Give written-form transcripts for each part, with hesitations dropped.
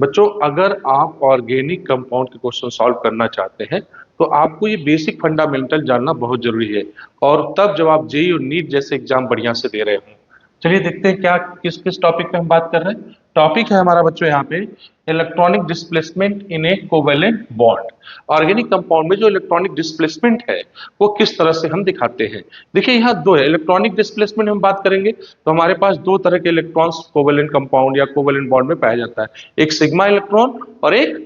बच्चों अगर आप ऑर्गेनिक कंपाउंड के क्वेश्चन सॉल्व करना चाहते हैं तो आपको ये बेसिक फंडामेंटल जानना बहुत जरूरी है, और तब जब आप जेईई और नीट जैसे एग्जाम बढ़िया से दे रहे हो। चलिए देखते हैं क्या किस किस टॉपिक पे हम बात कर रहे हैं। टॉपिक है हमारा बच्चों यहाँ पे electronic displacement in A covalent bond. Organic compound में जो इलेक्ट्रॉनिक डिस्प्लेसमेंट है वो किस तरह से हम दिखाते हैं। देखिए यहाँ दो है, इलेक्ट्रॉनिक डिस्प्लेसमेंट हम बात करेंगे तो हमारे पास दो तरह के इलेक्ट्रॉन्स कोवेलेंट कंपाउंड या कोवेलेंट बॉन्ड में पाया जाता है, एक सिग्मा इलेक्ट्रॉन और एक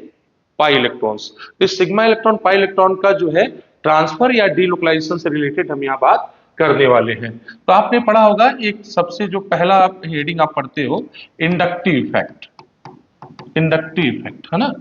पाई इलेक्ट्रॉन्स। इस सिग्मा इलेक्ट्रॉन पाई इलेक्ट्रॉन का जो है ट्रांसफर या डीलोकलाइजेशन से रिलेटेड हम यहाँ बात करने वाले हैं। तो आपने पढ़ा होगा एक सबसे जो पहला आप हेडिंग आप पढ़ते हो इंडक्टिव इफेक्ट, इंडक्टिव इफेक्ट है ना,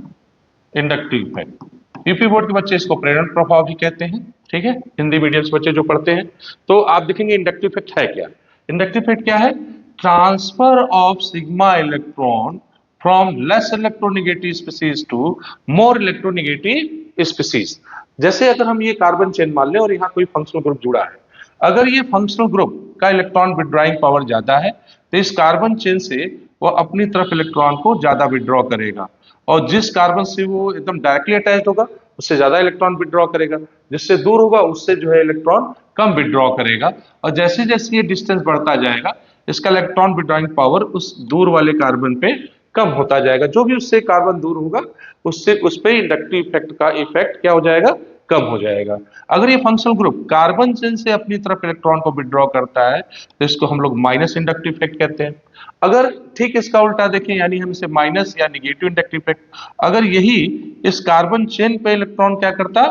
इंडक्टिव इफेक्ट। यूपी बोर्ड के बच्चे इसको प्रेरण प्रभाव भी कहते हैं, ठीक है, हिंदी मीडियम से बच्चे जो पढ़ते हैं। तो आप देखेंगे इंडक्टिव इफेक्ट है क्या। इंडक्टिव इफेक्ट क्या है? Transfer of sigma electron from less electronegative species to more electronegative species. जैसे अगर हम ये कार्बन चेन मान लें और यहाँ कोई फंक्शनल ग्रुप जुड़ा है, अगर ये फंक्शनल ग्रुप का इलेक्ट्रॉन विड्रॉइंग पावर ज्यादा है तो इस कार्बन चेन से वो अपनी तरफ इलेक्ट्रॉन को ज्यादा विड्रॉ करेगा, और जिस कार्बन से वो एकदम डायरेक्टली अटैच्ड होगा उससे ज्यादा इलेक्ट्रॉन विड्रॉ करेगा, जिससे दूर होगा उससे जो है इलेक्ट्रॉन कम विड्रॉ करेगा। और जैसे जैसे ये डिस्टेंस बढ़ता जाएगा इसका इलेक्ट्रॉन विड्रॉइंग पावर उस दूर वाले कार्बन पे कम होता जाएगा। जो भी उससे कार्बन दूर होगा उससे उस पे इंडक्टिव इफेक्ट का इफेक्ट क्या हो जाएगा? कम हो जाएगा। अगर ये फंक्शनल ग्रुप कार्बन चेन से अपनी तरफ इलेक्ट्रॉन को विड्रॉ करता है तो इसको हम लोग माइनस इंडक्टिव इफेक्ट कहते हैं। अगर ठीक इसका उल्टा देखें, यानी हम इसे माइनस या निगेटिव इंडक्टिव इफेक्ट, अगर यही इस कार्बन चेन पे इलेक्ट्रॉन क्या करता,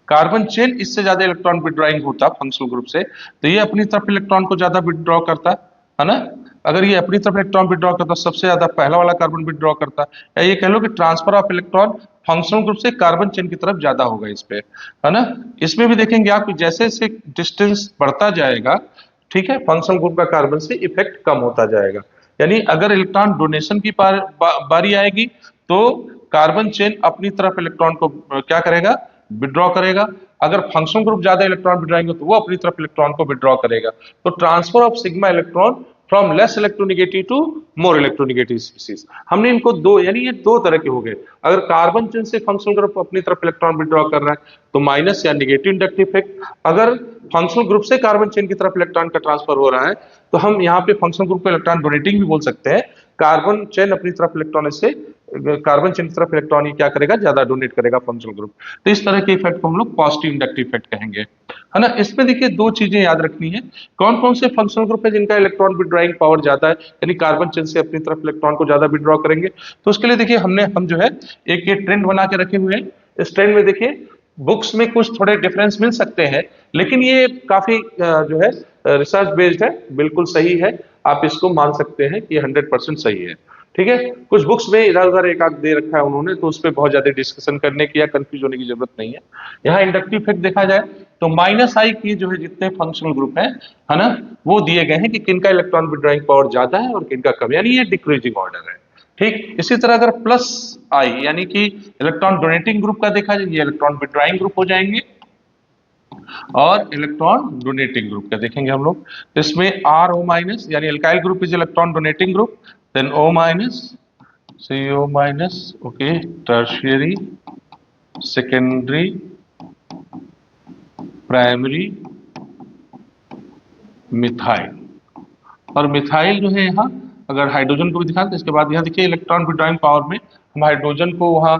कार्बन चेन इससे ज्यादा इलेक्ट्रॉन विड्रॉइंग होता फंक्शनल ग्रुप से, तो ये अपनी तरफ इलेक्ट्रॉन को ज्यादा विड्रॉ करता है ना। अगर ये अपनी तरफ इलेक्ट्रॉन विड्रॉ करता सबसे ज्यादा पहला वाला कार्बन विड्रॉ करता, या ये कह लो कि transfer of electron functional group से कार्बन चेन की तरफ ज्यादा होगा इस पे, है ना। इसमें भी देखेंगे आप जैसे जैसे डिस्टेंस बढ़ता जाएगा, ठीक है, फंक्शनल ग्रुप का कार्बन से इफेक्ट कम होता जाएगा। यानी अगर इलेक्ट्रॉन डोनेशन की बारी आएगी तो कार्बन चेन अपनी तरफ इलेक्ट्रॉन को क्या करेगा? विड्रॉ करेगा। अगर फंक्शनल ग्रुप ज्यादा इलेक्ट्रॉन विड्रॉइंग तो वो अपनी तरफ इलेक्ट्रॉन को विड्रॉ करेगा। तो transfer of sigma electron from less electronegative to more electronegative species, हमने इनको दो, यानी ये दो तरह के हो गए। अगर कार्बन चेन से फंक्शनल ग्रुप अपनी तरफ इलेक्ट्रॉन विड्रॉ कर रहा है तो माइनस या निगेटिव इंडक्टिव इफेक्ट। अगर फंक्शनल ग्रुप से कार्बन चेन की तरफ इलेक्ट्रॉन का ट्रांसफर हो रहा है तो हम यहाँ पे फंक्शनल ग्रुप को इलेक्ट्रॉन डोनेटिंग भी बोल सकते हैं। कार्बन चेन अपनी तरफ इलेक्ट्रॉन से कार्बन चेन की तरफ इलेक्ट्रॉन ही क्या करेगा? ज्यादा डोनेट करेगा फंक्शनल ग्रुप। तो इस तरह के इफेक्ट को हम लोग पॉजिटिव इंडक्टिव इफेक्ट कहेंगे, है ना। इसमें देखिए दो चीजें याद रखनी है, कौन कौन से फंक्शनल ग्रुप है जिनका इलेक्ट्रॉन विड्रॉइंग पावर ज्यादा है, यानी कार्बन चेन से अपनी तरफ इलेक्ट्रॉन को ज्यादा विड्रॉ करेंगे। तो उसके लिए देखिए हम जो है एक ये ट्रेंड बना के रखे हुए हैं। इस ट्रेंड में देखिए बुक्स में कुछ थोड़े डिफरेंस मिल सकते हैं, लेकिन ये काफी जो है रिसर्च बेस्ड है, बिल्कुल सही है। आप इसको मान सकते हैं कि 100% सही है, ठीक है। कुछ बुक्स में इधर उधर एक आध दे रखा है उन्होंने, तो उस पर बहुत ज्यादा डिस्कशन करने की या कंफ्यूज होने की जरूरत नहीं है। यहाँ इंडक्टिव इफेक्ट देखा जाए तो माइनस आई की जो है जितने फंक्शनल ग्रुप है ना, वो दिए गए हैं कि किनका इलेक्ट्रॉन विड्रॉइंग पावर ज्यादा है और किनका कम, यानी ये डिक्रीजिंग ऑर्डर है, ठीक। इसी तरह अगर प्लस आई यानी कि इलेक्ट्रॉन डोनेटिंग ग्रुप का देखा जाए, ये इलेक्ट्रॉन विड्रॉइंग ग्रुप हो जाएंगे, और इलेक्ट्रॉन डोनेटिंग ग्रुप का देखेंगे हम लोग। तो इसमें आर ओ माइनस यानी alkyl group is electron donating group, then O minus CO minus, okay, tertiary, secondary, primary, methyl. और मिथाइल जो है यहाँ अगर हाइड्रोजन को भी दिखा तो इसके बाद यहाँ देखिए इलेक्ट्रॉन विड्रॉइंग पावर में हम हाइड्रोजन को वहाँ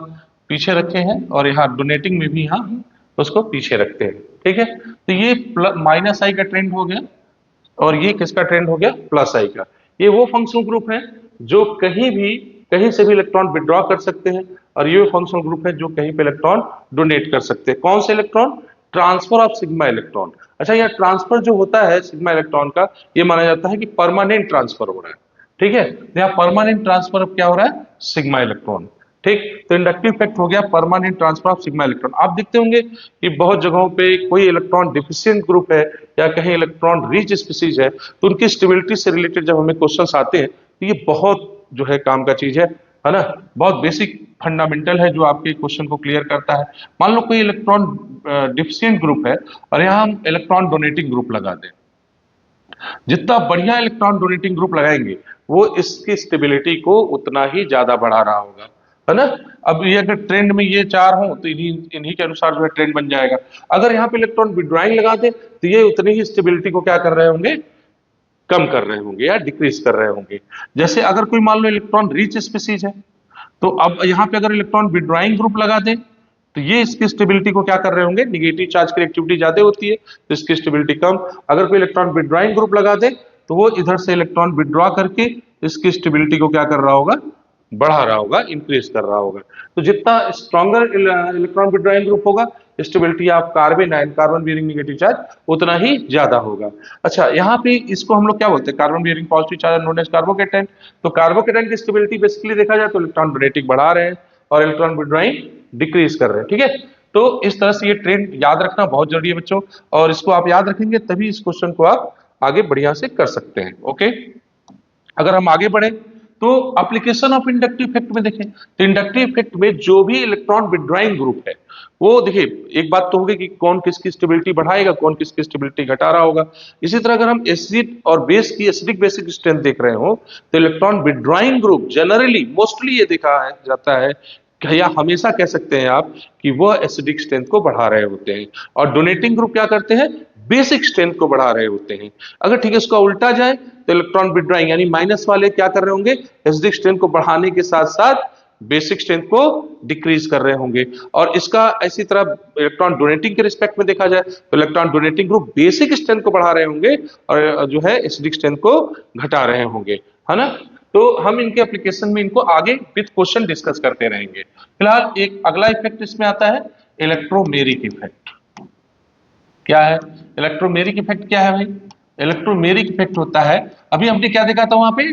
पीछे रखे हैं और यहाँ डोनेटिंग में भी यहाँ हम उसको पीछे रखते हैं, ठीक है। तो ये माइनस आई का ट्रेंड हो गया और ये किसका ट्रेंड हो गया? प्लस आई का। ये वो फंक्शनल ग्रुप है जो कहीं से भी इलेक्ट्रॉन विड्रॉ कर सकते हैं, और ये फंक्शनल ग्रुप है जो कहीं पे इलेक्ट्रॉन डोनेट कर सकते हैं। कौन से electron? Transfer of sigma electron. अच्छा, यह ट्रांसफर जो होता है सिग्मा इलेक्ट्रॉन का, ये माना जाता है कि परमानेंट ट्रांसफर हो रहा है, ठीक है। यहाँ परमानेंट ट्रांसफर अब क्या हो रहा है? सिग्मा इलेक्ट्रॉन, ठीक। तो इंडक्टिव इफेक्ट हो गया permanent transfer of sigma electron. आप देखते होंगे कि बहुत जगहों पे कोई इलेक्ट्रॉन डिफिशिएंट ग्रुप है या कहीं इलेक्ट्रॉन रिच स्पीसीज है, तो उनकी स्टेबिलिटी से रिलेटेड जब हमें क्वेश्चंस आते हैं तो ये बहुत जो है काम का चीज है ना, बहुत बेसिक फंडामेंटल है जो आपके क्वेश्चन को क्लियर करता है। मान लो कोई इलेक्ट्रॉन डिफिशिएंट ग्रुप है और यहाँ हम इलेक्ट्रॉन डोनेटिंग ग्रुप लगा दें, जितना बढ़िया इलेक्ट्रॉन डोनेटिंग ग्रुप लगाएंगे वो इसकी स्टेबिलिटी को उतना ही ज्यादा बढ़ा रहा होगा, है ना। अब ये अगर ट्रेंड में ये चार हो तो इन्हीं इन्हीं के अनुसार जो है ट्रेंड बन जाएगा। अगर यहाँ पे इलेक्ट्रॉन विड्रॉइंग लगा दे तो ये उतनी ही स्टेबिलिटी को क्या कर रहे होंगे, कम कर रहे होंगे या डिक्रीज कर रहे होंगे। जैसे अगर कोई मान लो इलेक्ट्रॉन रिच स्पीसीज है, तो अब यहाँ पे अगर इलेक्ट्रॉन विड्रॉइंग ग्रुप लगा दे तो ये इसकी स्टेबिलिटी को क्या कर रहे होंगे, निगेटिव चार्ज की एक्टिविटी ज्यादा होती है तो इसकी स्टेबिलिटी कम। अगर कोई इलेक्ट्रॉन विड्रॉइंग ग्रुप लगा दे तो वो इधर से इलेक्ट्रॉन विड्रॉ करके इसकी स्टेबिलिटी को क्या कर रहा होगा, बढ़ा रहा होगा, इंक्रीज कर रहा होगा। तो जितना स्ट्रॉन्गर इलेक्ट्रॉन विड्रॉइंग ग्रुप होगा, stability of carbon ion, carbon bearing negative charge उतना ही ज्यादा होगा। अच्छा, यहाँ पे इसको हम लोग क्या बोलते हैं, carbon bearing positive charge known as carbocation. तो कार्बोकेटाइन की स्टेबिलिटी बेसिकली देखा जाए तो इलेक्ट्रॉन डोनेटिंग बढ़ा रहे हैं और इलेक्ट्रॉन विड्रॉइंग डिक्रीज कर रहे हैं, ठीक है। तो इस तरह से ये ट्रेंड याद रखना बहुत जरूरी है बच्चों, और इसको आप याद रखेंगे तभी इस क्वेश्चन को आप आगे बढ़िया से कर सकते हैं। ओके, अगर हम आगे बढ़े तो एप्लीकेशन ऑफ इंडक्टिव इफेक्ट में देखें तो इंडक्टिव इफेक्ट में जो भी इलेक्ट्रॉन विड्रॉइंग ग्रुप है वो देखिए, एक बात तो होगी कि कौन किसकी स्टेबिलिटी बढ़ाएगा, कौन किसकी स्टेबिलिटी घटा रहा होगा। इसी तरह अगर हम एसिड और बेस की एसिडिक बेसिक स्ट्रेंथ देख रहे हो तो electron withdrawing group generally mostly ये देखा है जाता है, या हमेशा कह सकते हैं आप कि वह एसिडिक स्ट्रेंथ को बढ़ा रहे होते हैं, और डोनेटिंग ग्रुप क्या करते हैं, बेसिक स्ट्रेंथ को बढ़ा रहे होते हैं। अगर ठीक है इसका उल्टा जाए तो इलेक्ट्रॉन विड्रॉइंग यानी माइनस वाले क्या कर रहे होंगे, एसिडिक स्ट्रेंथ को बढ़ाने के साथ साथ बेसिक स्ट्रेंथ को डिक्रीज कर रहे होंगे। और इसका इसी तरह इलेक्ट्रॉन डोनेटिंग के रिस्पेक्ट में देखा जाए तो electron donating group basic strength को बढ़ा रहे होंगे और जो है एसिडिक स्ट्रेंथ को घटा रहे होंगे, है ना। तो हम इनके एप्लीकेशन में इनको आगे विद क्वेश्चन डिस्कस करते रहेंगे। फिलहाल एक अगला इफेक्ट इसमें आता है इलेक्ट्रोमेरिक इफेक्ट। क्या है इलेक्ट्रोमेरिक इफेक्ट, क्या है भाई, इलेक्ट्रोमेरिक इफेक्ट होता है, अभी हमने क्या देखा था वहां पे,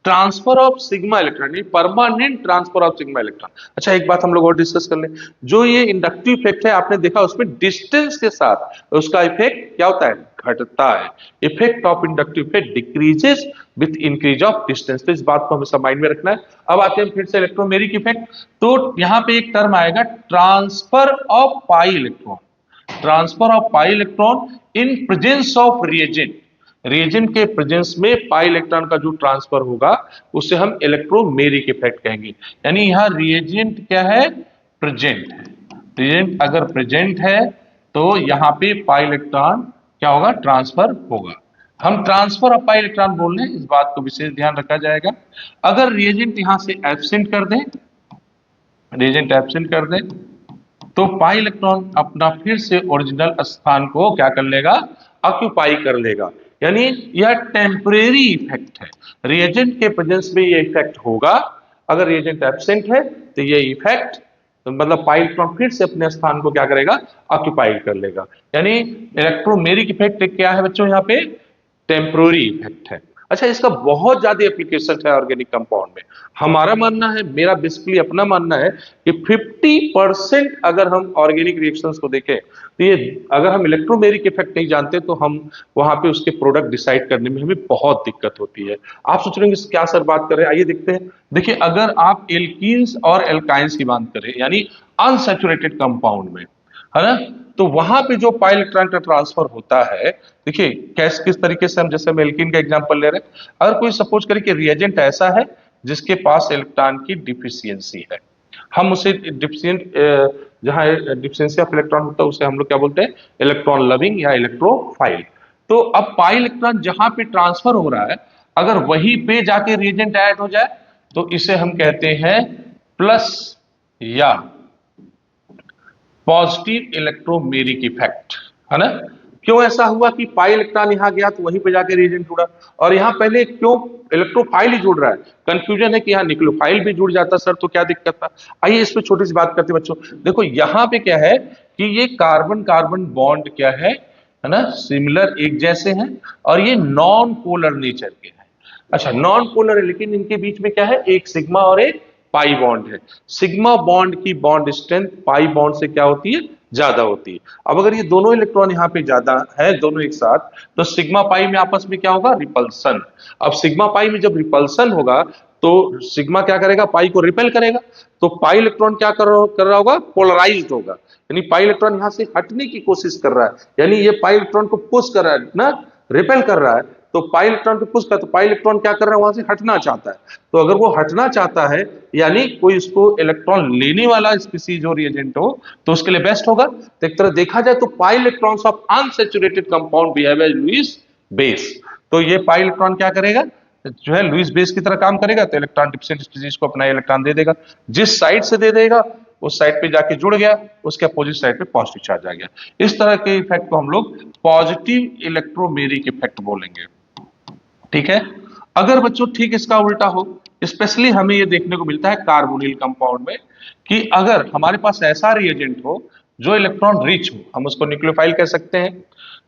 transfer of sigma electron, permanent transfer of sigma electron. अच्छा, एक बात हम लोग और डिस्कस कर लें, जो ये इंडक्टिव इफेक्ट है आपने देखा उसमें डिस्टेंस के साथ उसका इफेक्ट क्या होता है, घटता है। Effect of inductive effect decreases with increase of distance, तो इस बात को हमेशा माइंड में रखना है। अब आते हैं फिर से इलेक्ट्रोमेरिक इफेक्ट, तो यहां पे एक टर्म आएगा transfer of pi electron, transfer of pi electron in presence of reagent, reagent के प्रेजेंस में पाई इलेक्ट्रॉन का जो ट्रांसफर होगा उसे हम इलेक्ट्रोमेरिक इफेक्ट कहेंगे। यानी यहां रिएजेंट क्या है, प्रेजेंट है, रिएजेंट अगर प्रेजेंट है तो यहां पे पाई इलेक्ट्रॉन क्या होगा, ट्रांसफर होगा। हम ट्रांसफर ऑफ पाई इलेक्ट्रॉन बोल रहे हैं, इस बात को विशेष ध्यान रखा जाएगा। अगर रिएजेंट यहां से एब्सेंट कर दें, रिएजेंट एब्सेंट कर दें तो पाई इलेक्ट्रॉन अपना फिर से ओरिजिनल स्थान को क्या कर लेगा, ऑक्यूपाई कर लेगा। यानी यह टेम्परेरी इफेक्ट है, रिएजेंट के प्रेजेंस में ये इफेक्ट होगा, अगर रिएजेंट एब्सेंट है तो ये इफेक्ट तो मतलब पाई इलेक्ट्रॉन फिर से अपने स्थान को क्या करेगा, ऑक्यूपाई कर लेगा। यानी इलेक्ट्रोमेरिक इफेक्ट क्या है बच्चों, यहाँ पे टेम्परेरी इफेक्ट है। अच्छा, इसका बहुत ज्यादा एप्लीकेशन है ऑर्गेनिक कंपाउंड में। हमारा मानना है, मेरा बेसिकली अपना मानना है कि 50% अगर हम ऑर्गेनिक रिएक्शंस को देखें तो ये, अगर हम इलेक्ट्रोमेरिक इफेक्ट नहीं जानते तो हम वहां पे उसके प्रोडक्ट डिसाइड करने में हमें बहुत दिक्कत होती है। आप सोच रहे होंगे क्या सर बात कर रहे हैं, आइए देखते हैं। देखिए, अगर आप एल्कीन्स और एल्काइंस की बात करें यानी अनसैचुरेटेड कंपाउंड में, है ना, तो वहां पे जो पाई इलेक्ट्रॉन का ट्रांसफर होता है, देखिए कैसे किस तरीके से, हम जैसे हम एल्कीन का एग्जांपल ले रहे हैं, अगर कोई सपोज करें कि रिएजेंट ऐसा है जिसके पास इलेक्ट्रॉन की डिफिशियंसी है, हम उसे डिफिशियंट, जहां डिफिशियंसी ऑफ इलेक्ट्रॉन होता है उसे हम लोग क्या बोलते हैं, इलेक्ट्रॉन लविंग या इलेक्ट्रोफाइल। तो अब पाई इलेक्ट्रॉन जहां पे ट्रांसफर हो रहा है अगर वहीं पे जाके रिएजेंट ऐड हो जाए तो इसे हम कहते हैं प्लस या पॉजिटिव इलेक्ट्रोमेरिक इफेक्ट, है ना। क्यों ऐसा हुआ कि पाई इलेक्ट्रॉन यहां गया तो वहीं पे जाके रिएजेंट जुड़ा, और यहां पहले क्यों इलेक्ट्रोफाइल ही जुड़ रहा है, कंफ्यूजन है कि यहां न्यूक्लियोफाइल भी जुड़ जाता सर तो क्या दिक्कत था। आइए इस पे छोटी सी बात करते हैं बच्चों। देखो यहां पे क्या है कि ये कार्बन कार्बन बॉन्ड क्या है ना, सिमिलर एक जैसे हैं और ये नॉन पोलर नेचर के हैं। अच्छा, नॉन पोलर है लेकिन इनके बीच में क्या है, एक सिग्मा और एक पाई बॉन्ड है। सिग्मा बॉन्ड की बॉन्ड स्ट्रेंथ पाई बॉन्ड से क्या होती है, ज्यादा होती है। अब अगर ये दोनों इलेक्ट्रॉन यहाँ पे ज्यादा है दोनों एक साथ, तो सिग्मा पाई में आपस में क्या होगा, रिपल्सन। अब सिग्मा पाई में जब रिपल्सन होगा तो सिग्मा क्या करेगा, पाई को रिपेल करेगा, तो पाई इलेक्ट्रॉन क्या कर रहा होगा, पोलराइज्ड होगा। यानी पाई इलेक्ट्रॉन यहां से हटने की कोशिश कर रहा है, यानी ये पाई इलेक्ट्रॉन को पुश कर रहा है ना, रिपेल कर रहा है, तो पाई इलेक्ट्रॉन पे पुश कर, तो पाई इलेक्ट्रॉन क्या कर रहा है, वहां से हटना चाहता है। तो अगर वो हटना चाहता है, यानी कोई इसको इलेक्ट्रॉन लेने वाला स्पीसीज और रिएजेंट हो, तो उसके लिए बेस्ट होगा। तो एक तरह देखा जाए तो pi electrons of unsaturated compound behave as Lewis base. तो ये पाई इलेक्ट्रॉन क्या करेगा, जो है लुईस बेस की तरह काम करेगा। तो इलेक्ट्रॉन डिफिशिएंट स्पीसीज को अपना इलेक्ट्रॉन दे देगा, जिस साइड से दे देगा उस साइड पे जाके जुड़ गया, उसके अपोजिट साइड पे पॉजिटिव चार्ज आ गया। इस तरह के इफेक्ट को हम लोग पॉजिटिव इलेक्ट्रोमेरिक इफेक्ट बोलेंगे। ठीक है। अगर बच्चों ठीक इसका उल्टा हो, स्पेशली हमें यह देखने को मिलता है कार्बोनिल कंपाउंड में, कि अगर हमारे पास ऐसा रिएजेंट हो जो इलेक्ट्रॉन रिच हो, हम उसको न्यूक्लियोफाइल कह सकते हैं।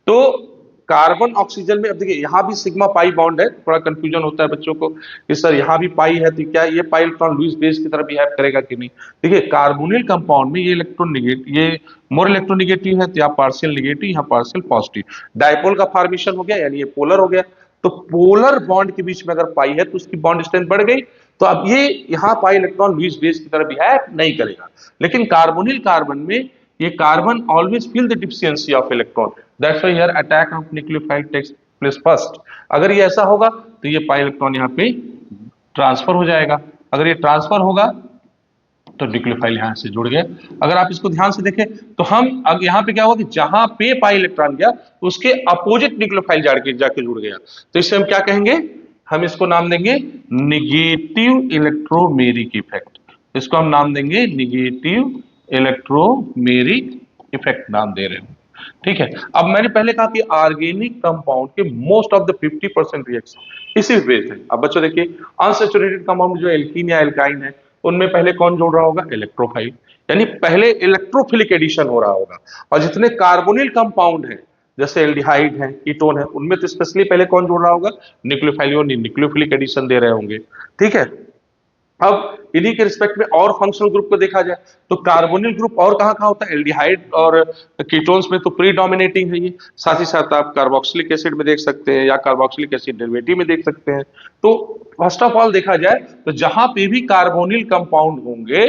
तो कार्बन ऑक्सीजन में, अब देखिए यहां भी सिग्मा पाई बॉन्ड है, थोड़ा कंफ्यूजन होता है बच्चों को कि सर यहां भी पाई है तो क्या ये पाई इलेक्ट्रॉन लुईस बेस की तरह बिहेव करेगा कि नहीं। देखिए कार्बोनिल कंपाउंड में ये इलेक्ट्रॉन निगेटिव, ये मोर इलेक्ट्रोनिगेटिव है, तो यहाँ पार्शियल निगेटिव, यहाँ पार्शियल पॉजिटिव, डायपोल का फॉर्मेशन हो गया, यानी ये पोलर हो गया। तो पोलर बॉन्ड के बीच में अगर पाई है तो उसकी बॉन्ड स्ट्रेंथ बढ़ गई, तो अब ये यहां पाई इलेक्ट्रॉन लुईस बेस की तरह बिहेव नहीं करेगा। लेकिन कार्बोनिल कार्बन में ये carbon always feel the deficiency of electron, that's why here attack of nucleophile takes place first. अगर ये ऐसा होगा तो ये पाई इलेक्ट्रॉन यहाँ पे ट्रांसफर हो जाएगा। अगर ये ट्रांसफर होगा तो न्यूक्लियोफाइल यहां से जुड़ गया। अगर आप इसको ध्यान से देखें तो हम अब यहां पे क्या हुआ कि जहां पे पाई इलेक्ट्रॉन गया उसके अपोजिट न्यूक्लियोफाइल जाके जुड़ गया। तो इससे हम क्या कहेंगे, हम इसको नाम देंगे निगेटिव इलेक्ट्रोमेरिक इफेक्ट। इसको हम नाम देंगे निगेटिव इलेक्ट्रोमेरिक इफेक्ट नाम दे रहे हैं। ठीक है। अब मैंने पहले कहा कि ऑर्गेनिक कंपाउंड के मोस्ट ऑफ द 50% रिएक्शन इसी बेस्ड है। अब बच्चों देखिए अनसैचुरेटेड कंपाउंड जो एल्कीन या एल्काइन है, उनमें पहले कौन जोड़ रहा होगा, इलेक्ट्रोफाइल, यानी पहले इलेक्ट्रोफिलिक एडिशन हो रहा होगा। और जितने कार्बोनिल कंपाउंड है जैसे एल्डिहाइड है, कीटोन है, उनमें तो स्पेशली पहले कौन जोड़ रहा होगा, न्यूक्लियोफाइल, न्यूक्लियोफिलिक एडिशन दे रहे होंगे। ठीक है। अब इन्हीं के रिस्पेक्ट में और फंक्शनल ग्रुप को देखा जाए तो कार्बोनिल ग्रुप और कहां कहां होता है, एल्डिहाइड और कीटोन्स में तो प्रीडोमिनेटिंग है ये। साथ ही साथ आप कार्बोक्सिलिक एसिड में देख सकते हैं या कार्बोक्सिलिक एसिड डेरिवेटिव में देख सकते हैं। तो फर्स्ट ऑफ ऑल देखा जाए तो जहां पे भी कार्बोनिल कंपाउंड होंगे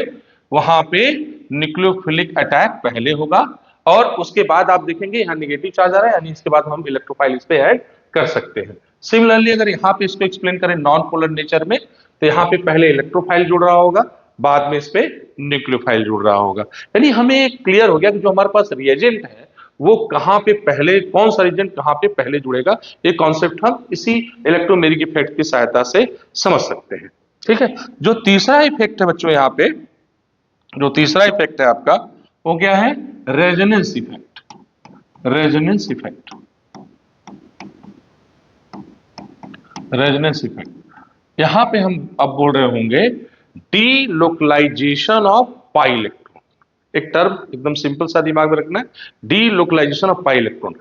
वहां पे न्यूक्लियोफिलिक अटैक पहले होगा, और उसके बाद आप देखेंगे यहां निगेटिव चार्ज आ रहा है, यानी इसके बाद हम इलेक्ट्रोफाइल इस पे ऐड कर सकते हैं। सिमिलरली अगर यहां पे इसको एक्सप्लेन करें नॉन पोलर नेचर में, तो यहां पे पहले इलेक्ट्रोफाइल जुड़ रहा होगा, बाद में इस पे न्यूक्लियोफाइल जुड़ रहा होगा। यानी हमें क्लियर हो गया कि जो हमारे पास रिएजेंट है वो कहां पे पहले, कौन सा रिएजेंट कहां पे पहले जुड़ेगा, ये कॉन्सेप्ट हम इसी इलेक्ट्रोमेरिक इफेक्ट की सहायता से समझ सकते हैं। ठीक है। जो तीसरा इफेक्ट है बच्चों, यहां पे जो तीसरा इफेक्ट है आपका वो क्या है, resonance effect. Resonance effect, resonance effect, यहां पे हम अब बोल रहे होंगे डीलोकलाइजेशन ऑफ पाई इलेक्ट्रॉन। एक टर्म एकदम सिंपल सा दिमाग में रखना है, delocalization of pi electron.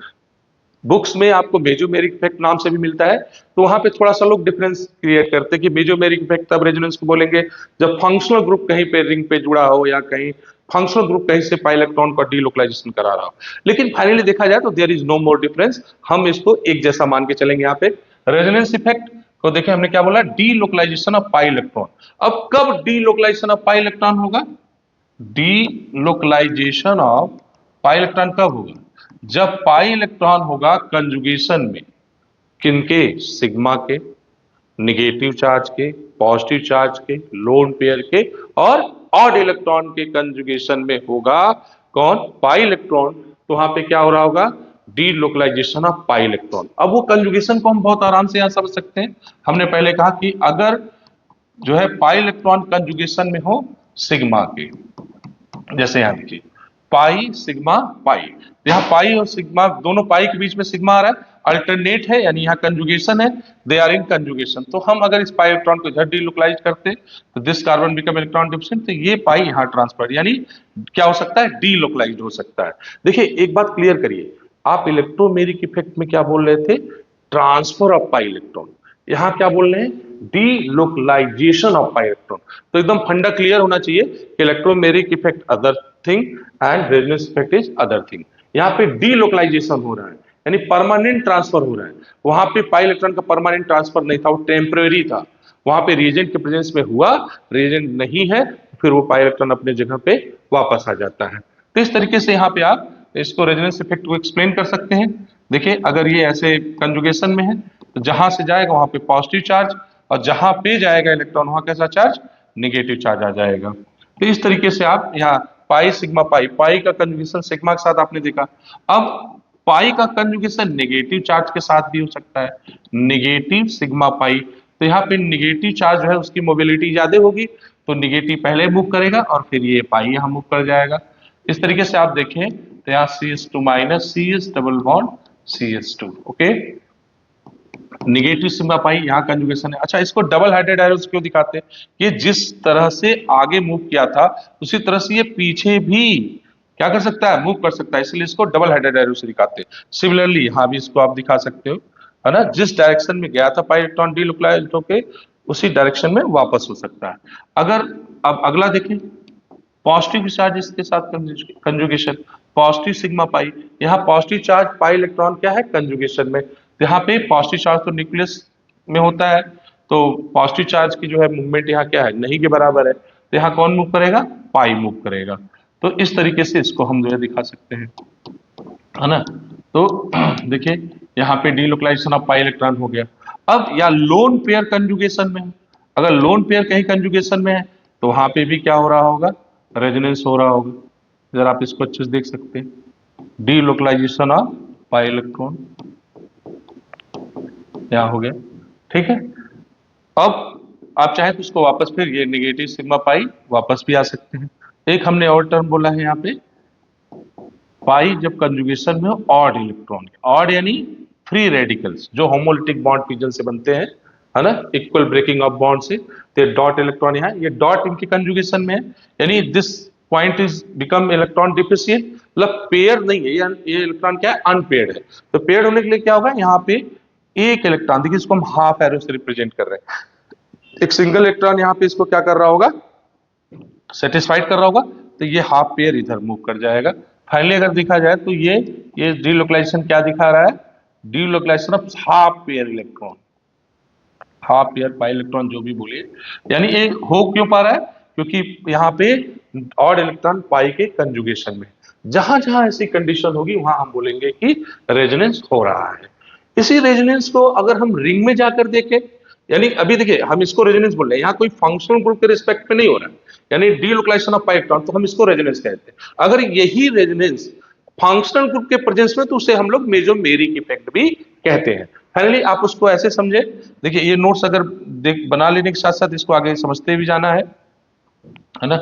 Books में आपको मेजोमेरिक इफेक्ट नाम से भी मिलता है, तो वहां पे थोड़ा सा लोग डिफरेंस क्रिएट करते हैं कि मेजोमेरिक इफेक्ट तब रेजोनेंस को बोलेंगे जब फंक्शनल ग्रुप कहीं पे रिंग पे जुड़ा हो या कहीं फंक्शनल ग्रुप कहीं से पाई इलेक्ट्रॉन का डीलोकलाइजेशन करा रहा हो। लेकिन फाइनली देखा जाए तो there is no more difference, हम इसको एक जैसा मान के चलेंगे। यहाँ पे रेजोनेंस इफेक्ट को देखें, हमने क्या बोला, डीलोकलाइजेशन ऑफ पाई इलेक्ट्रॉन। अब कब डीलोकलाइजेशन ऑफ पाई इलेक्ट्रॉन होगा, डीलोकलाइजेशन ऑफ पाई इलेक्ट्रॉन कब होगा, जब पाई इलेक्ट्रॉन होगा कंजुगेशन में, किनके, सिग्मा के, निगेटिव चार्ज के, पॉजिटिव चार्ज के, लोन पेयर के और ऑड इलेक्ट्रॉन के कंजुगेशन में होगा कौन, पाई इलेक्ट्रॉन। तो वहां पे क्या हो रहा होगा, डीलोकलाइजेशन ऑफ पाई इलेक्ट्रॉन। अब वो कंजुगेशन को हम बहुत आराम से यहां समझ सकते हैं। हमने पहले कहा कि अगर जो है पाई इलेक्ट्रॉन कंजुगेशन में हो सिग्मा के, जैसे यहां देखिए पाई सिग्मा पाई, यहां पाई और सिग्मा दोनों, पाई के बीच में सिग्मा आ रहा है, अल्टरनेट है, यानी यहां कंजुगेशन है, दे आर इन कंजुगेशन। तो हम अगर इस पाई इलेक्ट्रॉन को इधर डीलोकलाइज करते तो this carbon become electron deficient, तो ये पाई यहां ट्रांसफर, यानी क्या हो सकता है, डीलोकलाइज हो सकता है। देखिए एक बात क्लियर करिए, आप इलेक्ट्रोमेरिक इफेक्ट में क्या बोल रहे थे, ट्रांसफर ऑफ पाई इलेक्ट्रॉन, यहां क्या बोल रहे हैं, डीलोकलाइजेशन ऑफ पाई इलेक्ट्रॉन। तो एकदम फंडा क्लियर होना चाहिए कि electromeric effect other thing and resonance effect is other thing. यहां पे डीलोकलाइजेशन हो रहा है, यानी परमानेंट ट्रांसफर हो रहा है। वहां पे पाई इलेक्ट्रॉन का परमानेंट ट्रांसफर नहीं था, वो टेम्परेरी था। वहां पे रिएजेंट के प्रेजेंस में हुआ, रिएजेंट नहीं है, फिर वो पाई इलेक्ट्रॉन अपने जगह पे वापस आ जाता है। तो इस तरीके से यहाँ पे आप इसको रेजोनेंस इफेक्ट को एक्सप्लेन कर सकते हैं। देखिए अगर ये ऐसे कंजुगेशन में है तो जहां से जाएगा वहां पे पॉजिटिव चार्ज, और जहां पे जाएगा इलेक्ट्रॉन वहां कैसा चार्ज, निगेटिव चार्ज आ जाएगा। तो इस तरीके से आप यहाँ पाई सिग्मा पाई, पाई का कंजुगेशन सिग्मा के साथ आपने देखा। अब पाई का कंजुगेशन नेगेटिव चार्ज के साथ भी हो सकता है, नेगेटिव सिग्मा पाई। तो यहाँ पे नेगेटिव चार्ज जो है उसकी मोबिलिटी ज्यादा होगी, तो नेगेटिव पहले मूव करेगा और फिर ये पाई यहाँ मूव कर जाएगा। इस तरीके से आप देखें तो यहाँ CH2 minus CH double bond CH2, okay. Negative sigma pi यहाँ कंजुगेशन है। अच्छा, इसको डबल हेडेड एरोस क्यों दिखाते हैं? ये जिस तरह से आगे मूव किया था उसी तरह से ये पीछे भी क्या कर सकता है, मूव कर सकता है, इसलिए इसको डबल हेडेड एरो से दिखाते हैं। सिमिलरली यहाँ भी इसको आप दिखा सकते हो, है ना, जिस डायरेक्शन में गया था पाई इलेक्ट्रॉन डीलोकलाइज्ड होके उसी डायरेक्शन में वापस हो सकता है। अगर अब अगला देखें, पॉजिटिव चार्ज इसके साथ कंजुगेशन, पॉजिटिव सिग्मा पाई, यहाँ पॉजिटिव चार्ज पाई इलेक्ट्रॉन क्या है कंजुगेशन में, यहाँ पे पॉजिटिव चार्ज तो न्यूक्लियस में होता है, तो पॉजिटिव चार्ज की जो है मूवमेंट यहाँ क्या है, नहीं के बराबर है, तो यहाँ कौन मूव करेगा, पाई मूव करेगा। तो इस तरीके से इसको हम जो है दिखा सकते हैं, है ना। तो देखिए यहाँ पे डीलोकलाइजेशन ऑफ पाई इलेक्ट्रॉन हो गया। अब या लोन पेयर कंजुगेशन में है, अगर लोन पेयर कहीं कंजुगेशन में है तो वहां पे भी क्या हो रहा होगा, रेजोनेंस हो रहा होगा। जरा आप इसको अच्छे से देख सकते हैं, डीलोकलाइजेशन ऑफ पाई इलेक्ट्रॉन यहाँ हो गया, ठीक है। अब आप चाहे तो उसको वापस फिर ये नेगेटिव सिग्मा पाई वापस भी आ सकते हैं। एक हमने और टर्म बोला है यहाँ पे, पाई जब कंजुगेशन में हो ऑड इलेक्ट्रॉन, ऑड यानी फ्री रेडिकल्स जो होमोलिटिक बॉन्ड फ्यूजन से बनते हैं, है ना, इक्वल ब्रेकिंग ऑफ बॉन्ड से, तो डॉट इलेक्ट्रॉन यहाँ, ये डॉट इनकी कंजुगेशन में है, यानी this point is become electron deficient, मतलब पेयर नहीं है, ये इलेक्ट्रॉन क्या है, अनपेयर्ड है। तो पेयर्ड होने के लिए क्या होगा, यहाँ पे एक इलेक्ट्रॉन, देखिए इसको हम हाफ एरो से रिप्रेजेंट कर रहे हैं, एक सिंगल इलेक्ट्रॉन यहाँ पे इसको क्या कर रहा होगा, सेटिस्फाइड कर रहा होगा, तो ये हाफ पेयर इधर मूव कर जाएगा। फाइनली अगर देखा जाए तो ये डीलोकलाइजेशन क्या दिखा रहा है, delocalization of half pair electron, half pair pi electron जो भी बोलिए, यानी ये हो क्यों पा रहा है, क्योंकि यहाँ पे ऑड इलेक्ट्रॉन पाई के कंजुगेशन में, जहां जहां ऐसी कंडीशन होगी वहां हम बोलेंगे कि रेजोनेंस हो रहा है। इसी रेजोनेंस को अगर हम रिंग में जाकर देखें, यानी अभी देखिए हम इसको रेजोनेंस बोल रहे हैं, यहाँ कोई फंक्शनल ग्रुप के रिस्पेक्ट में नहीं हो रहा है, यानी डीलोकलाइजेशन ऑफ पाई इलेक्ट्रॉन, तो हम इसको रेजोनेंस कहते हैं। अगर यही रेजोनेंस फंक्शनल ग्रुप के प्रेजेंस में, तो उसे हम लोग मेसोमेरिक इफेक्ट भी कहते हैं। फाइनली आप उसको ऐसे समझे, देखिए ये नोट्स अगर देख बना लेने के साथ साथ इसको आगे समझते भी जाना है ना।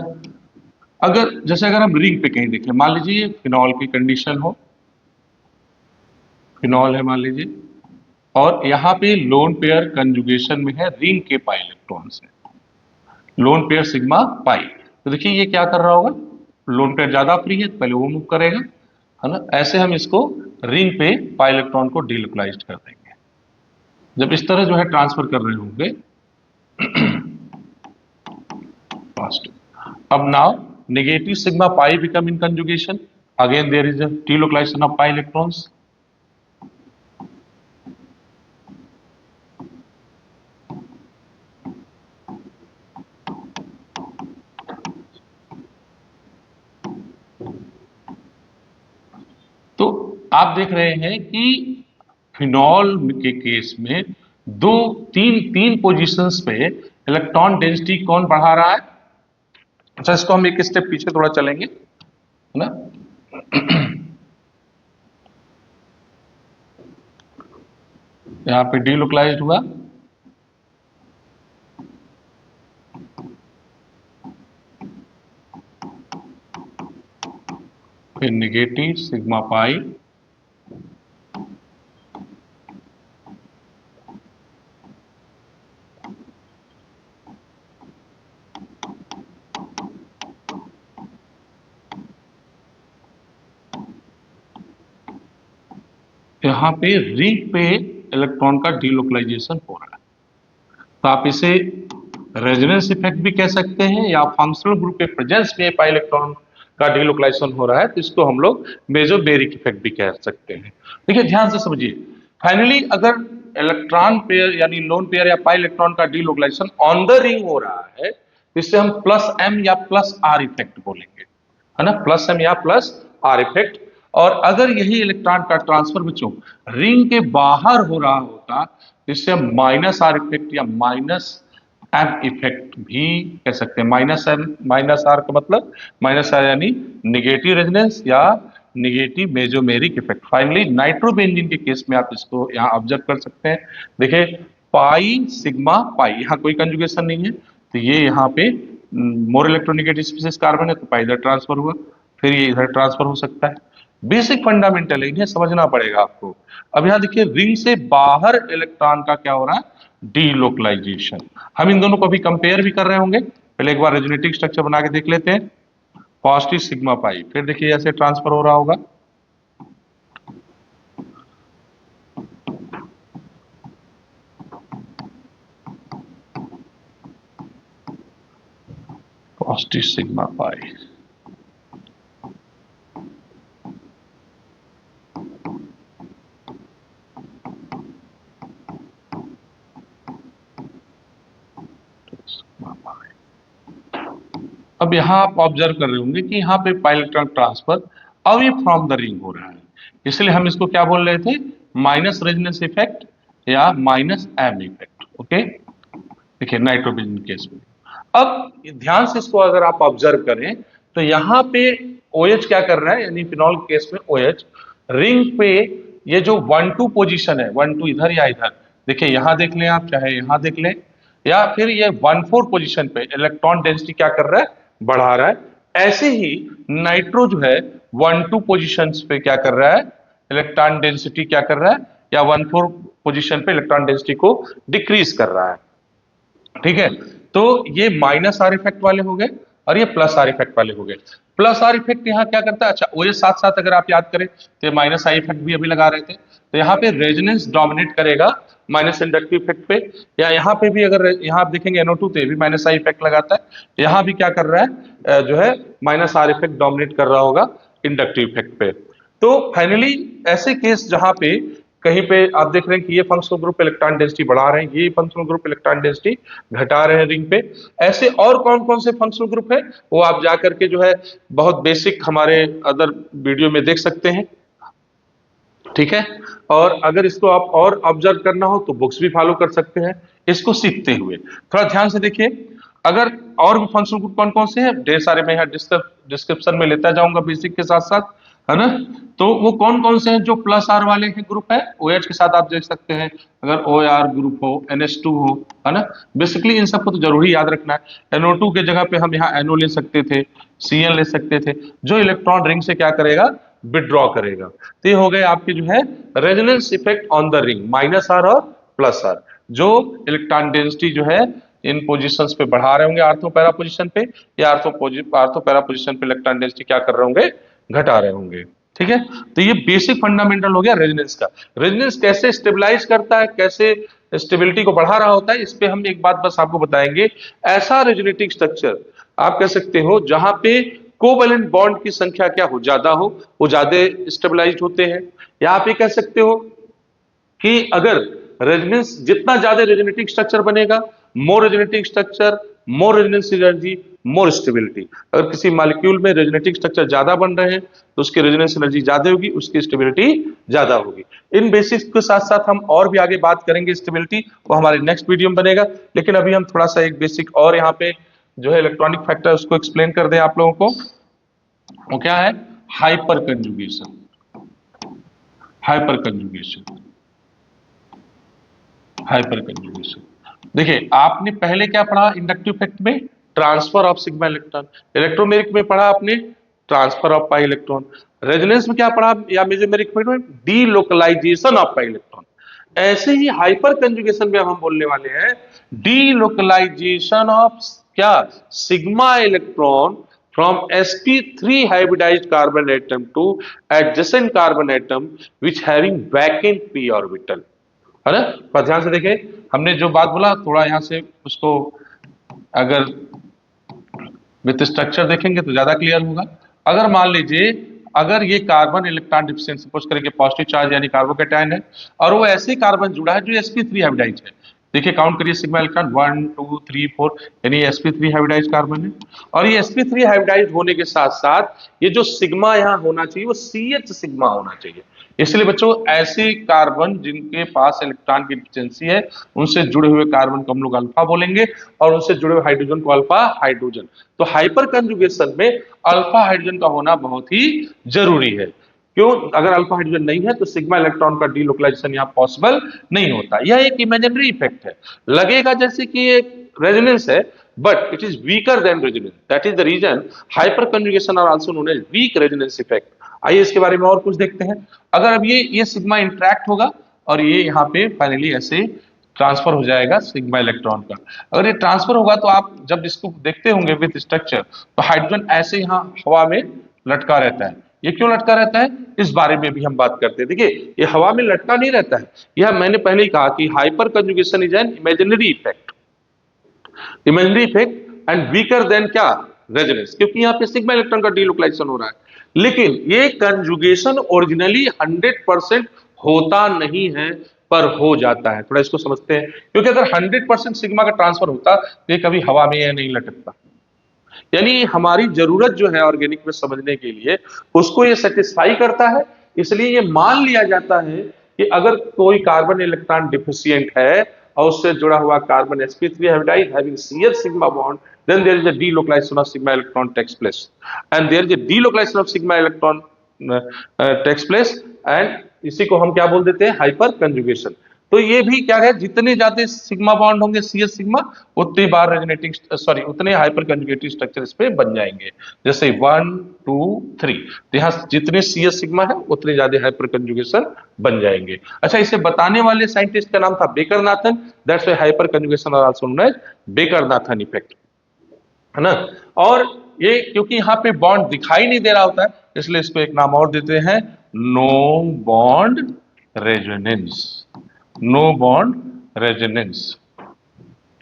अगर जैसे अगर हम रिंग पे कहीं देखें, मान लीजिए फिनॉल की कंडीशन हो, फिनॉल है मान लीजिए, और यहाँ पे लोन पेयर कंजुगेशन में है रिंग के पाई इलेक्ट्रॉन से, लोन पेयर सिग्मा पाई, तो देखिए ये क्या कर रहा होगा, लोन पेयर ज्यादा फ्री है तो पहले वो मूव करेगा, है ना। ऐसे हम इसको रिंग पे पाई इलेक्ट्रॉन को डीलोकलाइज्ड कर देंगे। जब इस तरह जो है ट्रांसफर कर रहे होंगे अब now negative sigma pi become in conjugation, again there is a delocalization of pi electrons. तो आप देख रहे हैं कि फिनॉल के केस में दो तीन तीन पोजीशंस पे इलेक्ट्रॉन डेंसिटी कौन बढ़ा रहा है। अच्छा, इसको हम एक स्टेप पीछे थोड़ा चलेंगे, है ना। यहां पे डीलोकलाइज्ड हुआ, फिर नेगेटिव सिग्मा पाई, यहां पे रिंग पे इलेक्ट्रॉन का डीलोकलाइजेशन हो रहा है, तो आप इसे रेजोनेंस इफेक्ट भी कह सकते हैं, या फंक्शनल ग्रुप के प्रेजेंस में पाई इलेक्ट्रॉन का डीलोकलाइजेशन हो रहा है तो इसको हम लोग मेसोमेरिक इफेक्ट भी कह सकते हैं। देखिए ध्यान से समझिए, फाइनली अगर इलेक्ट्रॉन पेयर यानी लोन पेयर या पाई इलेक्ट्रॉन का डीलोकलाइजेशन ऑन द रिंग हो रहा है, इससे हम प्लस एम या प्लस आर इफेक्ट बोलेंगे, है ना, प्लस एम या प्लस आर इफेक्ट। और अगर यही इलेक्ट्रॉन का ट्रांसफर बच्चों रिंग के बाहर हो रहा होता, इससे हम माइनस आर इफेक्ट या माइनस एम इफेक्ट भी कह सकते हैं। माइनस एम माइनस आर का मतलब माइनस आर यानी निगेटिव रेजोनेंस या negative mesomeric effect. Finally nitrobenzene के केस में आप इसको यहाँ ऑब्जर्व कर सकते हैं। देखिए पाई सिग्मा पाई, यहाँ कोई कंजुगेशन नहीं है, तो ये यहाँ पे मोर इलेक्ट्रोनिगेटिव स्पीशीज कार्बन है तो पाई इधर ट्रांसफर हुआ, फिर ये इधर ट्रांसफर हो सकता है। बेसिक फंडामेंटल है, इन्हें समझना पड़ेगा आपको। अब यहाँ देखिए रिंग से बाहर इलेक्ट्रॉन का क्या हो रहा है, डीलोकलाइजेशन। हम इन दोनों को अभी कंपेयर भी कर रहे होंगे, पहले एक बार रेजोनेटिव स्ट्रक्चर बना के देख लेते हैं। पॉजिटिव सिग्मा पाई, फिर देखिए ऐसे ट्रांसफर हो रहा होगा, पॉजिटिव सिग्मा पाई, अब यहां आप ऑब्जर्व कर रहे होंगे कि यहाँ पे pi electron transfer away from the ring हो रहा है, इसलिए हम इसको क्या बोल रहे थे, माइनस रेजोनेंस इफेक्ट या माइनस एम इफेक्ट। ओके, देखिए नाइट्रोजन केस में। अब ध्यान से इसको अगर आप ऑब्जर्व करें तो यहाँ पे OH क्या कर रहा है, यानी फिनॉल केस में OH रिंग पे ये जो 1-2 पोजीशन है, 1-2 इधर या इधर, देखिए यहां देख लें आप, चाहे यहां देख लें, या फिर ये 1-4 पोजीशन पे इलेक्ट्रॉन डेंसिटी क्या कर रहा है, बढ़ा रहा है। ऐसे ही नाइट्रो जो है 1-2 पोजीशन पे क्या कर रहा है, इलेक्ट्रॉन डेंसिटी क्या कर रहा है, या 1-4 पोजीशन पे इलेक्ट्रॉन डेंसिटी को डिक्रीज कर रहा है। ठीक है, तो ये माइनस आर इफेक्ट वाले हो गए और ये प्लस आर इफेक्ट वाले हो गए। प्लस आर इफेक्ट यहाँ क्या करता है, अच्छा वो ये साथ साथ अगर आप याद करें तो माइनस आई इफेक्ट भी अभी लगा रहे थे, तो यहाँ पे रेजोनेंस डोमिनेट करेगा माइनस इंडक्टिव इफेक्ट पे, या यहाँ पे भी अगर यहाँ आप देखेंगे NO2 पे भी माइनस आई इफेक्ट लगाता है, यहाँ भी क्या कर रहा है, जो है माइनस आर इफेक्ट डोमिनेट कर रहा होगा इंडक्टिव इफेक्ट पे। तो फाइनली ऐसे केस जहां पे कहीं पे आप देख रहे हैं कि ये फंक्शनल ग्रुप इलेक्ट्रॉन डेंसिटी बढ़ा रहे हैं, ये फंक्शनल ग्रुप इलेक्ट्रॉन डेंसिटी घटा रहे हैं रिंग पे, ऐसे और कौन कौन से फंक्शनल ग्रुप है वो आप जा करके जो है बहुत बेसिक हमारे अदर वीडियो में देख सकते हैं। ठीक है, और अगर इसको आप और ऑब्जर्व करना हो तो बुक्स भी फॉलो कर सकते हैं इसको सीखते हुए। थोड़ा ध्यान से देखिए, अगर और भी फंक्शनल ग्रुप कौन कौन से हैं, ढेर सारे मैं यहाँ डिस्क्रिप्शन में लेता जाऊंगा बेसिक के साथ साथ, है ना। तो वो कौन कौन से हैं जो प्लस आर वाले हैं ग्रुप है, OH के साथ आप देख सकते हैं, अगर OR ग्रुप हो, NH2 हो, है ना। बेसिकली इन सबको तो जरूरी याद रखना है। NO2 के जगह पे हम यहाँ NO ले सकते थे, Cn ले सकते थे, जो इलेक्ट्रॉन रिंग से क्या करेगा, विड्रॉ करेगा। तो ये हो गए आपके जो है resonance effect on the ring, minus R और प्लस आर, जो इलेक्ट्रॉन डेंसिटी जो है इन पोजीशंस पे बढ़ा रहे होंगे आर्थो पैरा पोजीशन पे, या आर्थो पैरा पोजीशन पे इलेक्ट्रॉन डेंसिटी क्या कर रहे होंगे, घटा रहे होंगे। ठीक है, तो ये बेसिक फंडामेंटल हो गया रेजोनेंस का। रेजोनेंस कैसे स्टेबलाइज करता है, कैसे स्टेबिलिटी को बढ़ा रहा होता है, इस पे हम एक बात बस आपको बताएंगे। ऐसा रेजोनेटिव स्ट्रक्चर आप कह सकते हो जहां पे कोवैलेंट बॉन्ड की संख्या क्या हो, ज्यादा हो, वो ज्यादा स्टेबलाइज होते हैं। या आप ये कह सकते हो कि अगर रेजोनेंस जितना ज्यादा रेजोनेटिव स्ट्रक्चर बनेगा, more resonative structure, more resonance energy, more stability. अगर किसी मॉलिक्यूल में रेजोनेटिव स्ट्रक्चर ज्यादा बन रहे हैं तो उसकी रेजोनेंस एनर्जी ज्यादा होगी, उसकी स्टेबिलिटी ज्यादा होगी। इन बेसिक्स के साथ साथ हम और भी आगे बात करेंगे स्टेबिलिटी, वो हमारे नेक्स्ट वीडियो में बनेगा। लेकिन अभी हम थोड़ा सा एक बेसिक और यहाँ पे जो है इलेक्ट्रॉनिक फैक्टर उसको एक्सप्लेन कर दें आप लोगों को। वो क्या है, hyper conjugation. Hyper conjugation, hyper conjugation. देखिए आपने पहले क्या पढ़ा इंडक्टिव इफेक्ट में, transfer of sigma electron. Electromeric में पढ़ा आपने transfer of pi electron. Resonance में क्या पढ़ा, या मेसोमेरिक इफेक्ट में डीलोकलाइजेशन ऑफ पाई इलेक्ट्रॉन। ऐसे ही हाइपर कंजुगेशन में अब हम बोलने वाले हैं डीलोकलाइजेशन ऑफ क्या, sigma electron from sp3 hybridized carbon atom to adjacent carbon atom which having vacant p orbital, है ना। पर ध्यान से देखें, हमने जो बात बोला थोड़ा यहां से उसको अगर विथ स्ट्रक्चर देखेंगे तो ज्यादा क्लियर होगा। अगर मान लीजिए अगर ये कार्बन इलेक्ट्रॉन डिफिशिएंट सपोज करेंगे पॉजिटिव चार्ज यानी कार्बोकैटायन है, और वो ऐसे कार्बन जुड़ा है जो sp3 हाइब्रिडाइज है, देखिए काउंट करिए सिग्मा इलेक्ट्रॉन 1 2 3 4, यानी sp3 हाइब्रिडाइज कार्बन है। और ये sp3 हाइब्रिडाइज होने के साथ साथ ये जो सिग्मा यहाँ होना चाहिए वो CH सिग्मा होना चाहिए। इसलिए बच्चों ऐसे कार्बन जिनके पास इलेक्ट्रॉन की डिफिशियंसी है उनसे जुड़े हुए कार्बन को हम लोग अल्फा बोलेंगे, और उनसे जुड़े हुए हाइड्रोजन को अल्फा हाइड्रोजन। तो हाइपर कंजुगेशन में अल्फा हाइड्रोजन का होना बहुत ही जरूरी है। क्यों? अगर अल्फा हाइड्रोजन नहीं है तो सिग्मा इलेक्ट्रॉन का डीलोकलाइजेशन यहाँ पॉसिबल नहीं होता। यह एक इमेजिनरी इफेक्ट है, लगेगा जैसे कि एक रेजोनेंस है, but it is weaker than resonance. That is the reason hyperconjugation are also known as weak resonance effect. आइए इसके बारे में और कुछ देखते हैं। अगर अब ये सिग्मा इंट्रैक्ट होगा और ये यहाँ पे फाइनली ऐसे ट्रांसफर हो जाएगा सिग्मा इलेक्ट्रॉन का। अगर ये ट्रांसफर होगा तो आप जब इसको देखते होंगे विद स्ट्रक्चर, तो हाइड्रोजन ऐसे यहाँ हवा में लटका रहता है। ये क्यों लटका रहता है इस बारे में भी हम बात करते हैं। देखिए ये हवा में लटका नहीं रहता है, यह मैंने पहले ही कहा कि hyper conjugation is an imaginary effect, imaginary effect and weaker then क्या रेजोनेंस, क्योंकि यहाँ पे सिग्मा इलेक्ट्रॉन का डीलोकलाइजेशन हो रहा है। लेकिन ये कंजुगेशन ओरिजिनली 100% होता नहीं है, पर हो जाता है। थोड़ा इसको समझते हैं, क्योंकि अगर 100% सिग्मा का ट्रांसफर होता तो ये कभी हवा में यह नहीं लटकता। यानी हमारी जरूरत जो है ऑर्गेनिक में समझने के लिए उसको ये सेटिस्फाई करता है। इसलिए ये मान लिया जाता है कि अगर कोई कार्बन इलेक्ट्रॉन डिफिशिएंट है और उससे जुड़ा हुआ carbon sp3 hybridize having CH sigma bond, then there is a delocalization of sigma electron takes place, and there is a delocalization of sigma electron takes place, and इसी को हम क्या बोल देते हैं हाइपर कंजुगेशन। तो ये भी क्या है, जितने ज्यादा सिग्मा बॉन्ड होंगे CH सिग्मा, उतनी बार रेजोनेटिंग सॉरी उतने हाइपर कंजुगेटिव स्ट्रक्चर इस पे बन जाएंगे। जैसे 1 2 3, तो यहाँ जितने CH सिग्मा है उतने ज्यादा हाइपर कंजुगेशन बन जाएंगे। अच्छा, इसे बताने वाले साइंटिस्ट का नाम था Baker Nathan. That's why hyperconjugation are also known as Baker Nathan effect, है ना। और ये क्योंकि यहाँ पे बॉन्ड दिखाई नहीं दे रहा होता है, इसलिए इसको एक नाम और देते हैं no bond resonance. No bond resonance,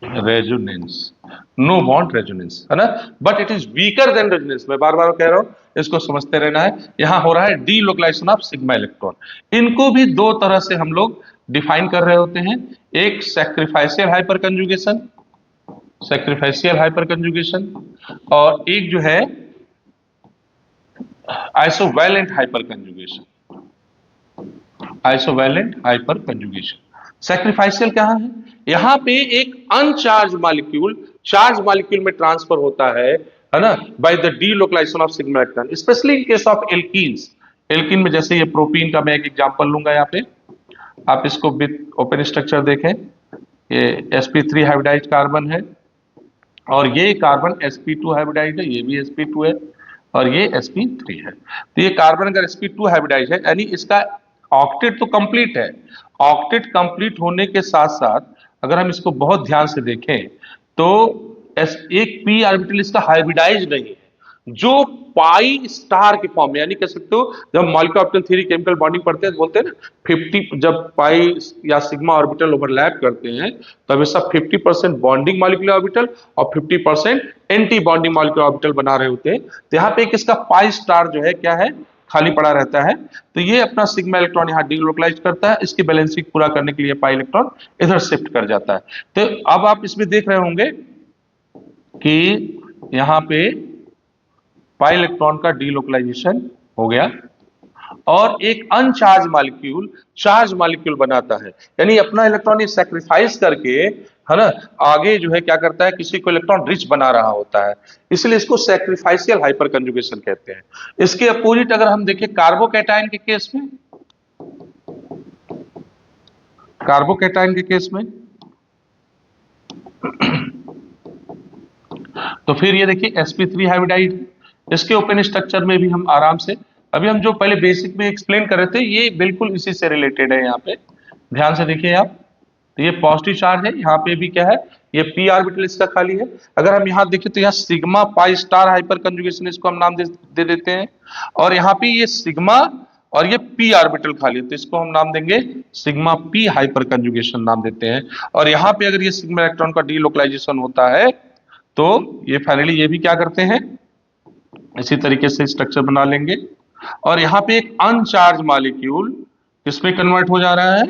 resonance, no bond resonance, है ना। But it is weaker than resonance. मैं बार बार कह रहा हूं, इसको समझते रहना है। यहां हो रहा है डीलोकलाइजेशन ऑफ सिग्मा इलेक्ट्रॉन। इनको भी दो तरह से हम लोग डिफाइन कर रहे होते हैं, एक sacrificial hyperconjugation, sacrificial hyperconjugation, और एक जो है isovalent hyperconjugation, isovalent hyperconjugation. Sacrificial क्या है? यहां पे एक अनचार्ज मॉलिक्यूल चार्ज मॉलिक्यूल में ट्रांसफर होता है ना, by the delocalization of sigma electron, specially in case of alkenes. Alkene में जैसे ये प्रोपीन का मैं एक एग्जांपल लूंगा यहाँ पे, आप इसको विद ओपन स्ट्रक्चर देखें। ये sp3 हाइब्रिडाइज कार्बन है, और ये कार्बन sp2 हाइब्रिडाइज है, ये भी sp2 है, और ये sp3 है। तो ये कार्बन अगर sp2 हाइब्रिडाइज है, यानी इसका ऑक्टेट तो कंप्लीट है। ऑक्टेट कंप्लीट होने के साथ साथ अगर हम इसको बहुत ध्यान से देखें तो एक p ऑर्बिटल इसका हाइब्रिडाइज नहीं है, जो पाई स्टार के फॉर्म में, यानी कह सकते हो जब molecular orbital theory chemical bonding पढ़ते हैं तो बोलते हैं ना 50, जब पाई या सिग्मा ऑर्बिटल ओवरलैप करते हैं तो हमेशा 50% बॉन्डिंग मॉलिक्यूलर ऑर्बिटल और 50% एंटी बॉन्डिंग मॉलिक्यूलर ऑर्बिटल बना रहे होते हैं। तो यहाँ पे एक इसका पाई स्टार जो है क्या है, खाली पड़ा रहता है। तो ये अपना सिग्मा इलेक्ट्रॉन यहाँ डीलोकलाइज करता है, इसकी बैलेंसिंग पूरा करने के लिए पाई इलेक्ट्रॉन इधर शिफ्ट कर जाता है। तो अब आप इसमें देख रहे होंगे कि यहाँ पे पाई इलेक्ट्रॉन का डीलोकलाइजेशन हो गया, और एक अनचार्ज मॉलिक्यूल चार्ज मॉलिक्यूल बनाता है, यानी अपना इलेक्ट्रॉन सैक्रिफाइस करके, है ना, आगे जो है क्या करता है, किसी को इलेक्ट्रॉन रिच बना रहा होता है। इसलिए इसको सैक्रिफाइशियल हाइपर कंजुगेशन कहते हैं। इसके अपोजिट अगर हम देखें कार्बोकैटायन के केस में, कार्बोकैटायन के केस में तो फिर ये देखिए sp3 हाइब्रिडाइड, इसके ओपन स्ट्रक्चर में भी हम आराम से, अभी हम जो पहले बेसिक में एक्सप्लेन कर रहे थे ये बिल्कुल इसी से रिलेटेड है। यहाँ पे ध्यान से देखिए आप, तो ये पॉजिटिव चार्ज है, यहाँ पे भी क्या है, ये p ऑर्बिटल इसका खाली है। अगर हम यहाँ देखें तो यहाँ sigma pi star hyper conjugation, इसको हम नाम दे देते हैं, और यहाँ पे ये सिग्मा और ये p ऑर्बिटल खाली है, तो इसको हम नाम देंगे सिग्मा p हाइपर कंजुगेशन नाम देते हैं। और यहाँ पे अगर ये सिग्मा इलेक्ट्रॉन का डीलोकलाइजेशन होता है तो ये फाइनली ये भी क्या करते हैं, इसी तरीके से स्ट्रक्चर बना लेंगे, और यहां पे एक अनचार्ज मॉलिक्यूल किसमें कन्वर्ट हो जा रहा है,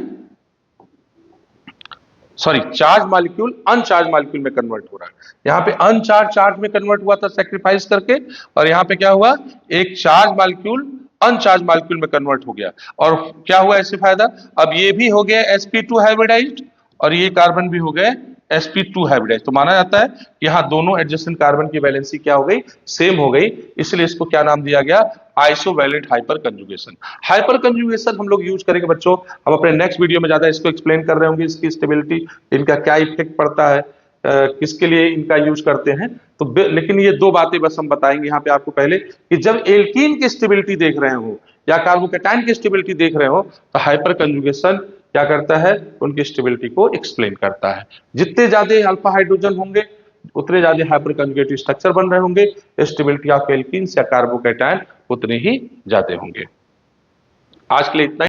सॉरी, चार्ज मॉलिक्यूल अनचार्ज मॉलिक्यूल में कन्वर्ट हो रहा है। यहाँ पे अनचार्ज चार्ज में कन्वर्ट हुआ था सैक्रिफाइस करके, और यहाँ पे क्या हुआ, एक चार्ज मॉलिक्यूल अनचार्ज मॉलिक्यूल में कन्वर्ट हो गया। और क्या हुआ इससे फायदा, अब ये भी हो गया sp2 हाइब्रिडाइज्ड और ये कार्बन भी हो गए sp2 हाइब्रिडाइज्ड। तो माना जाता है कि यहाँ दोनों एडजेसेंट कार्बन की वैलेंसी क्या हो गई, सेम हो गई, इसलिए इसको क्या नाम दिया गया, आइसोवैलेंट हाइपर कंजुगेशन। हाइपर कंजुगेशन हम लोग यूज करेंगे बच्चों, हम अपने नेक्स्ट वीडियो में ज्यादा इसको एक्सप्लेन कर रहे होंगे, इसकी स्टेबिलिटी, इनका क्या इफेक्ट पड़ता है, किसके लिए इनका यूज करते हैं। तो लेकिन ये दो बातें बस हम बताएंगे यहाँ पे आपको पहले, कि जब एल्कीन की स्टेबिलिटी देख रहे हो या कार्बोकेटाइन की स्टेबिलिटी देख रहे हो, तो हाइपर कंजुगेशन क्या करता है, उनकी स्टेबिलिटी को एक्सप्लेन करता है। जितने ज्यादा अल्फा हाइड्रोजन होंगे उतने ज्यादा हाइपर कंजुगेटिव स्ट्रक्चर बन रहे होंगे, स्टेबिलिटी ऑफ एल्कीन्स या कार्बोकेटाइन उतने ही ज्यादा होंगे। आज के लिए इतना ही।